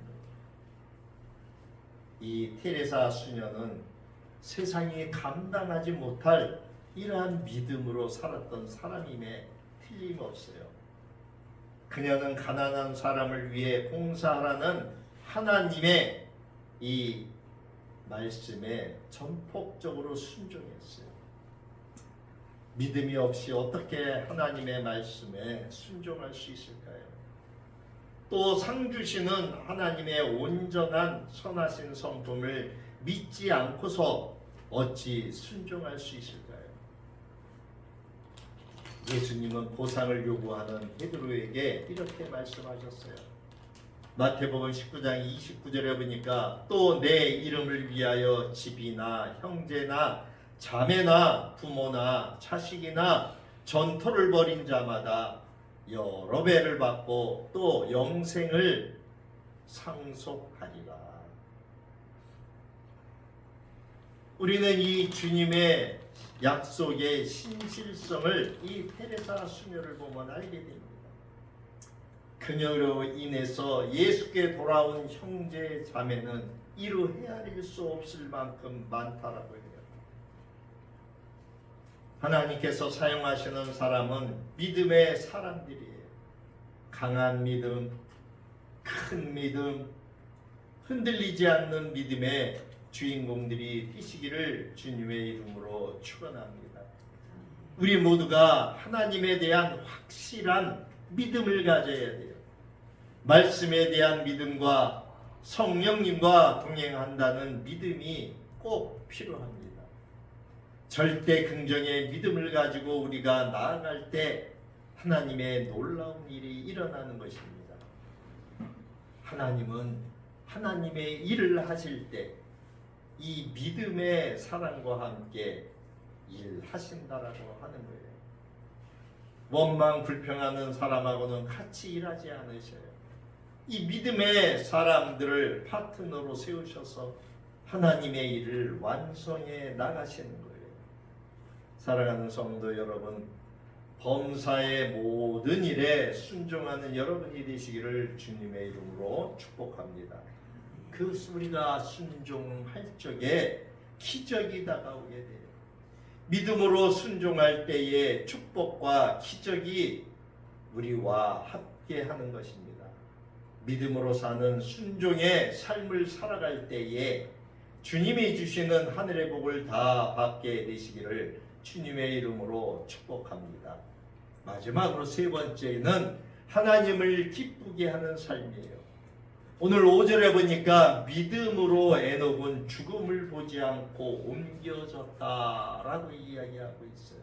이 테레사 수녀는 세상이 감당하지 못할 이러한 믿음으로 살았던 사람임에 틀림없어요. 그녀는 가난한 사람을 위해 봉사하라는 하나님의 이 말씀에 전폭적으로 순종했어요. 믿음이 없이 어떻게 하나님의 말씀에 순종할 수 있을까요? 또 상 주시는 하나님의 온전한 선하신 성품을 믿지 않고서 어찌 순종할 수 있을까요? 예수님은 보상을 요구하는 베드로에게 이렇게 말씀하셨어요. 마태복음 19장 29절에 보니까 또 내 이름을 위하여 집이나 형제나 자매나 부모나 자식이나 전토를 벌인 자마다 여러 배를 받고 또 영생을 상속하리라. 우리는 이 주님의 약속의 신실성을 이 테레사 수녀를 보면 알게 됩니다. 그녀로 인해서 예수께 돌아온 형제 자매는 이루 헤아릴 수 없을 만큼 많다라고 해요. 하나님께서 사용하시는 사람은 믿음의 사람들이에요. 강한 믿음, 큰 믿음, 흔들리지 않는 믿음의 주인공들이 되시기를 주님의 이름으로 축원합니다. 우리 모두가 하나님에 대한 확실한 믿음을 가져야 돼요. 말씀에 대한 믿음과 성령님과 동행한다는 믿음이 꼭 필요합니다. 절대 긍정의 믿음을 가지고 우리가 나아갈 때 하나님의 놀라운 일이 일어나는 것입니다. 하나님은 하나님의 일을 하실 때 이 믿음의 사랑과 함께 일하신다라고 하는 거예요. 원망 불평하는 사람하고는 같이 일하지 않으셔요. 이 믿음의 사람들을 파트너로 세우셔서 하나님의 일을 완성해 나가시는 거예요. 사랑하는 성도 여러분, 범사의 모든 일에 순종하는 여러분이 되시기를 주님의 이름으로 축복합니다. 그 우리가 순종할 적에 기적이 다가오게 돼요. 믿음으로 순종할 때에 축복과 기적이 우리와 함께하는 것입니다. 믿음으로 사는 순종의 삶을 살아갈 때에 주님이 주시는 하늘의 복을 다 받게 되시기를 주님의 이름으로 축복합니다. 마지막으로 세 번째는 하나님을 기쁘게 하는 삶이에요. 오늘 5절에 보니까 믿음으로 에녹은 죽음을 보지 않고 옮겨졌다라고 이야기하고 있어요.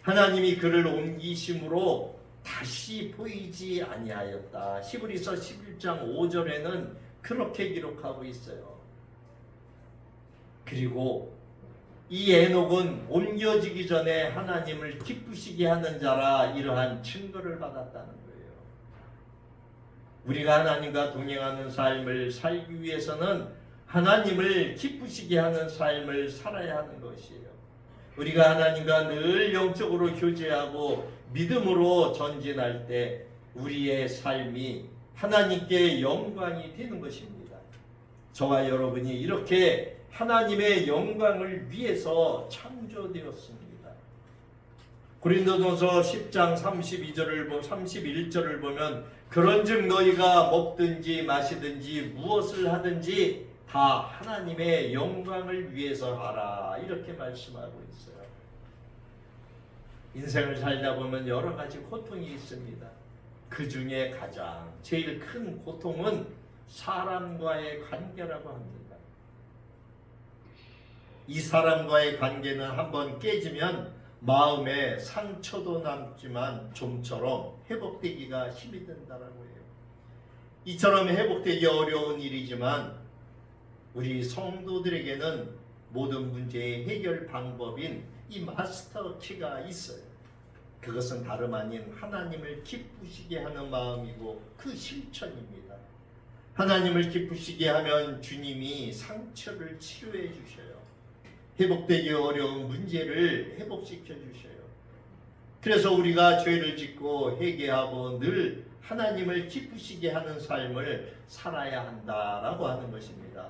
하나님이 그를 옮기심으로 다시 보이지 아니하였다. 히브리서 11장 5절에는 그렇게 기록하고 있어요. 그리고 이 에녹은 옮겨지기 전에 하나님을 기쁘시게 하는 자라 이러한 증거를 받았다는 거예요. 우리가 하나님과 동행하는 삶을 살기 위해서는 하나님을 기쁘시게 하는 삶을 살아야 하는 것이에요. 우리가 하나님과 늘 영적으로 교제하고 믿음으로 전진할 때 우리의 삶이 하나님께 영광이 되는 것입니다. 저와 여러분이 이렇게 하나님의 영광을 위해서 창조되었습니다. 고린도전서 10장 31절을 보면 그런즉 너희가 먹든지 마시든지 무엇을 하든지 다 하나님의 영광을 위해서 하라 이렇게 말씀하고 있어요. 인생을 살다 보면 여러 가지 고통이 있습니다. 그 중에 가장 제일 큰 고통은 사람과의 관계라고 합니다. 이 사람과의 관계는 한번 깨지면 마음에 상처도 남지만 좀처럼 회복되기가 힘이 든다라고 해요. 이처럼 회복되기 어려운 일이지만 우리 성도들에게는 모든 문제의 해결 방법인 이 마스터 키가 있어요. 그것은 다름 아닌 하나님을 기쁘시게 하는 마음이고 그 실천입니다. 하나님을 기쁘시게 하면 주님이 상처를 치료해 주셔요. 회복되기 어려운 문제를 회복시켜 주셔요. 그래서 우리가 죄를 짓고 회개하고 늘 하나님을 기쁘시게 하는 삶을 살아야 한다라고 하는 것입니다.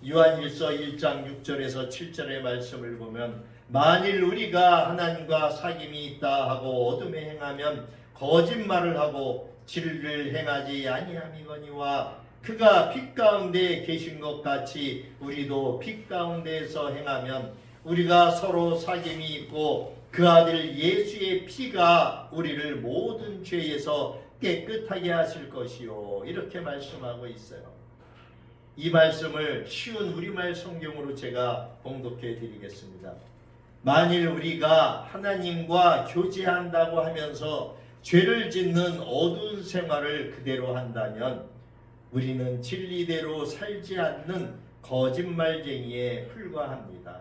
요한일서 1장 6절에서 7절의 말씀을 보면 만일 우리가 하나님과 사귐이 있다 하고 어둠에 행하면 거짓말을 하고 진리를 행하지 아니함이거니와 그가 빛 가운데 계신 것 같이 우리도 빛 가운데에서 행하면 우리가 서로 사귐이 있고 그 아들 예수의 피가 우리를 모든 죄에서 깨끗하게 하실 것이요. 이렇게 말씀하고 있어요. 이 말씀을 쉬운 우리말 성경으로 제가 봉독해 드리겠습니다. 만일 우리가 하나님과 교제한다고 하면서 죄를 짓는 어두운 생활을 그대로 한다면 우리는 진리대로 살지 않는 거짓말쟁이에 불과합니다.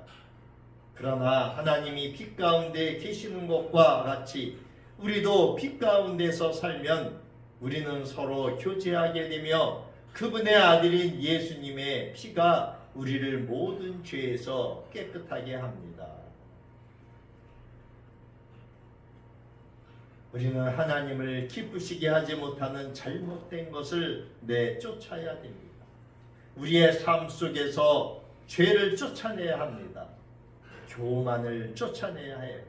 그러나 하나님이 빛 가운데 계시는 것과 같이 우리도 빛 가운데서 살면 우리는 서로 교제하게 되며 그분의 아들인 예수님의 피가 우리를 모든 죄에서 깨끗하게 합니다. 우리는 하나님을 기쁘시게 하지 못하는 잘못된 것을 내쫓아야 됩니다. 우리의 삶 속에서 죄를 쫓아내야 합니다. 교만을 쫓아내야 해요.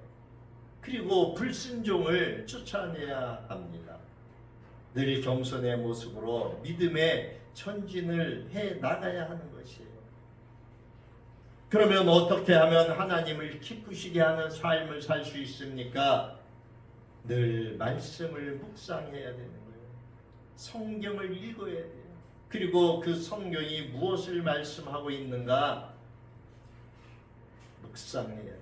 그리고 불순종을 쫓아내야 합니다. 늘 겸손의 모습으로 믿음의 전진을 해 나가야 하는 것이에요. 그러면 어떻게 하면 하나님을 기쁘시게 하는 삶을 살 수 있습니까? 늘 말씀을 묵상해야 되는 거예요. 성경을 읽어야 돼요. 그리고 그 성경이 무엇을 말씀하고 있는가 묵상해야 되는 거예요.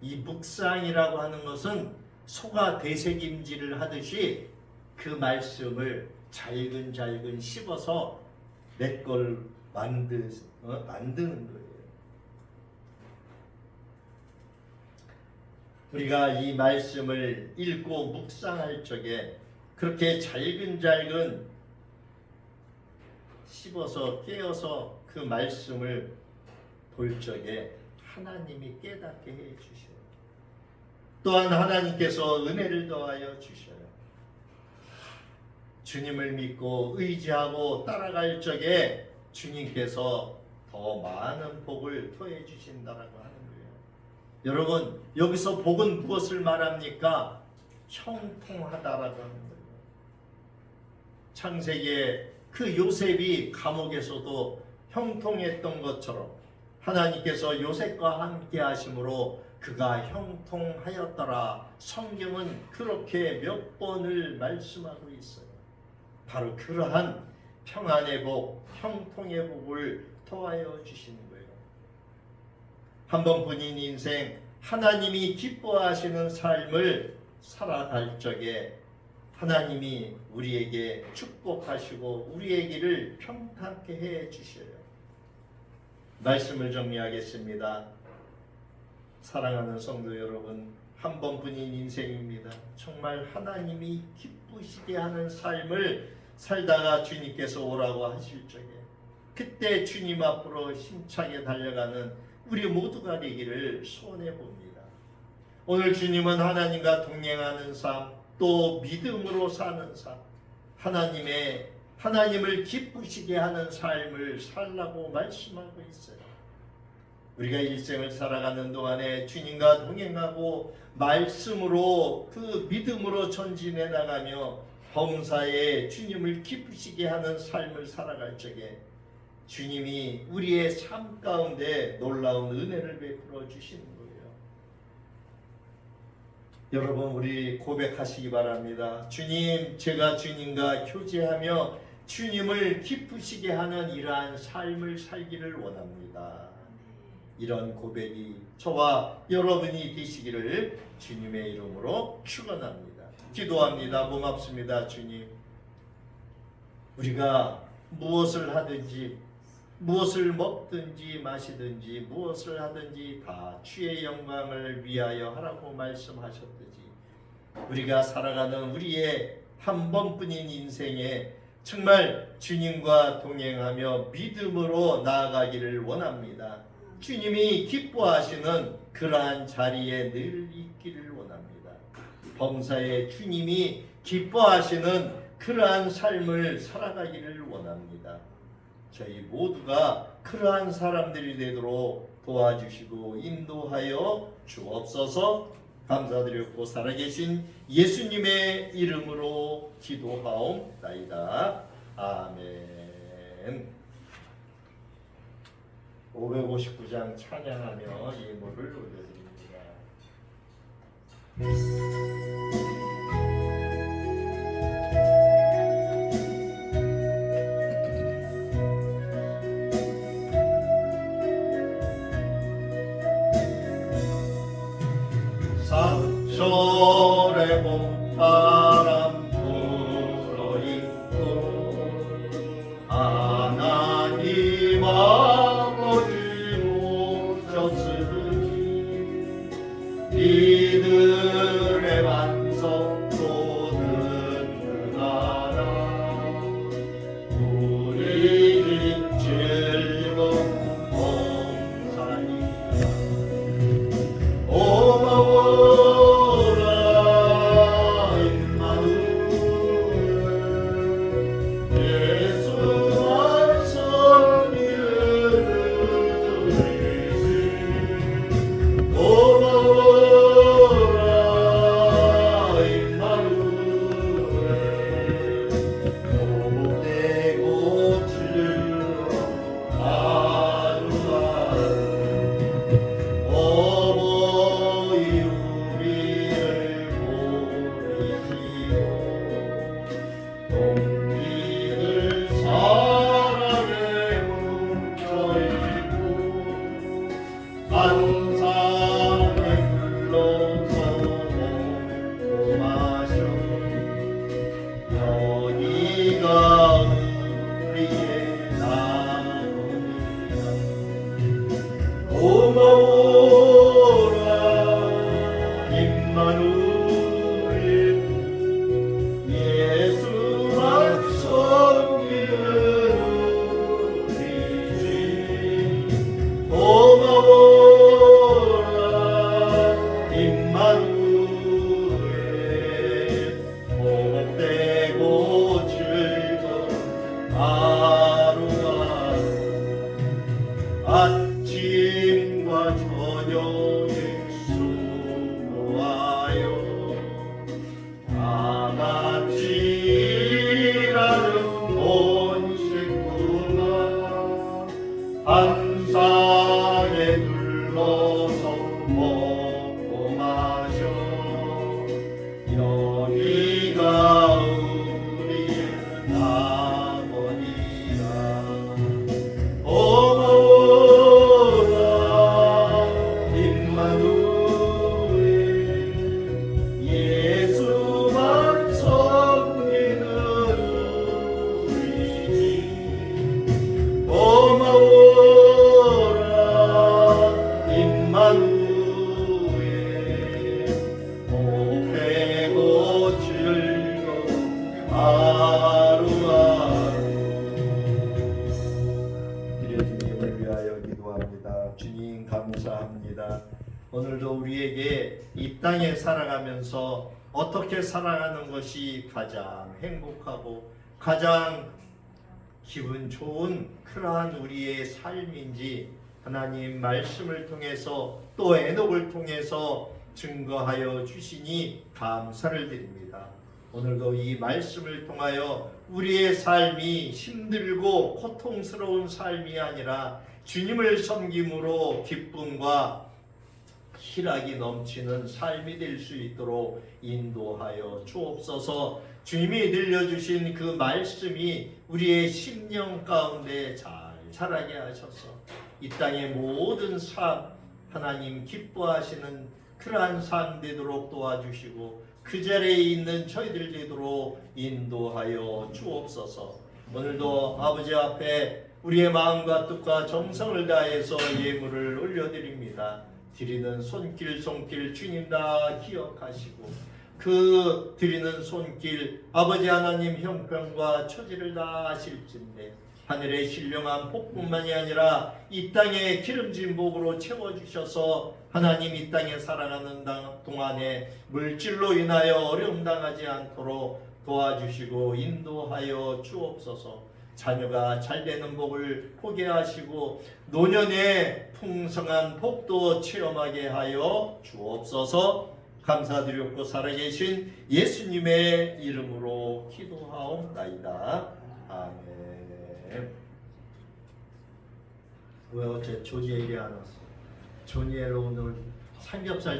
이 묵상이라고 하는 것은 소가 되새김질을 하듯이 그 말씀을 잘근잘근 씹어서 내 걸 만드는 거예요. 우리가 이 말씀을 읽고 묵상할 적에 그렇게 잘근잘근 씹어서 깨어서 그 말씀을 볼 적에 하나님이 깨닫게 해 주셔요. 또한 하나님께서 은혜를 더하여 주셔요. 주님을 믿고 의지하고 따라갈 적에 주님께서 더 많은 복을 더해 주신다라고 하는 거예요. 여러분, 여기서 복은 무엇을 말합니까? 형통하다라고 하는 거예요. 창세기에 그 요셉이 감옥에서도 형통했던 것처럼 하나님께서 요셉과 함께 하심으로 그가 형통하였더라. 성경은 그렇게 몇 번을 말씀하고 있어요. 바로 그러한 평안의 복, 형통의 복을 더하여 주시는 거예요. 한 번뿐인 인생 하나님이 기뻐하시는 삶을 살아갈 적에 하나님이 우리에게 축복하시고 우리의 길을 평탄케 해 주셔요. 말씀을 정리하겠습니다. 사랑하는 성도 여러분, 한 번뿐인 인생입니다. 정말 하나님이 기쁘시게 하는 삶을 살다가 주님께서 오라고 하실 적에 그때 주님 앞으로 힘차게 달려가는 우리 모두가 되기를 소원해 봅니다. 오늘 주님은 하나님과 동행하는 삶, 또 믿음으로 사는 삶, 하나님을 기쁘시게 하는 삶을 살라고 말씀하고 있어요. 우리가 일생을 살아가는 동안에 주님과 동행하고 말씀으로 그 믿음으로 전진해 나가며 범사에 주님을 기쁘시게 하는 삶을 살아갈 적에 주님이 우리의 삶 가운데 놀라운 은혜를 베풀어 주시는 거예요. 여러분 우리 고백하시기 바랍니다. 주님, 제가 주님과 교제하며 주님을 기쁘시게 하는 이러한 삶을 살기를 원합니다. 이런 고백이 저와 여러분이 되시기를 주님의 이름으로 축원합니다. 기도합니다. 고맙습니다. 주님, 우리가 무엇을 하든지 무엇을 먹든지 마시든지 무엇을 하든지 다 주의 영광을 위하여 하라고 말씀하셨듯이 우리가 살아가는 우리의 한 번뿐인 인생에 정말 주님과 동행하며 믿음으로 나아가기를 원합니다. 주님이 기뻐하시는 그러한 자리에 늘 있기를 원합니다. 범사에 주님이 기뻐하시는 그러한 삶을 살아가기를 원합니다. 저희 모두가 그러한 사람들이 되도록 도와주시고 인도하여 주옵소서. 감사드렸고 살아계신 예수님의 이름으로 기도하옵나이다. 아멘. 559장 찬양하며 예물을 올려드립니다. 산철에 봄바람 불어있고 하나님 아버지 오셨으니 이들의 반석도 듣는나라. 우리 집 즐거운 봉사니라. 오마오라 임마누엘 예수 완성이를 오마오라 임마누엘 복되고 즐거운 하루하루 어머니 우리를 보이시고 동기들 사랑에 뭉쳐있고 환상에 불러서 먹고 마셔 여기가 우리의 나무니라. 고마워라 임마누엘 예수만 섬기는 우리지. 고마워라 임마누엘 복되고 즐거운 하루하루 아침과 저녁에 수고하여 다같이 일하는 온 식구가 한상에 둘러서 먹고 마셔 여기가 우리의 나머니라. 오마오라 임마누엘 예수만 섬기는 우리지. 오마오라 임마누엘 복되고 즐거운 하루하루. 주님을 위하여 기도합니다. 주님 감사합니다. 오늘도 우리에게 이 땅에 살아가면서 어떻게 살아가는 것이 가장 행복하고 가장 기분 좋은 그러한 우리의 삶인지 하나님 말씀을 통해서 또 에녹을 통해서 증거하여 주시니 감사를 드립니다. 오늘도 이 말씀을 통하여 우리의 삶이 힘들고 고통스러운 삶이 아니라 주님을 섬김으로 기쁨과 희락이 넘치는 삶이 될 수 있도록 인도하여 주옵소서. 주님이 들려주신 그 말씀이 우리의 심령 가운데 잘 자라게 하셔서 이 땅의 모든 삶 하나님 기뻐하시는 그러한 삶 되도록 도와주시고 그 자리에 있는 저희들 되도록 인도하여 주옵소서. 오늘도 아버지 앞에 우리의 마음과 뜻과 정성을 다해서 예물을 올려드립니다. 드리는 손길 손길 주님 다 기억하시고 그 드리는 손길 아버지 하나님 형편과 처지를 다 아실진데 하늘의 신령한 복뿐만이 아니라 이 땅의 기름진 복으로 채워주셔서 하나님 이 땅에 살아가는 동안에 물질로 인하여 어려움 당하지 않도록 도와주시고 인도하여 주옵소서. 자녀가 잘되는 복을 보게 하시고 노년의 풍성한 복도 체험하게 하여 주옵소서. 감사드렸고 살아계신 예수님의 이름으로 기도하옵나이다. 아멘. 왜 어째 조지엘이 안 왔어? 조니엘 오늘 삼겹살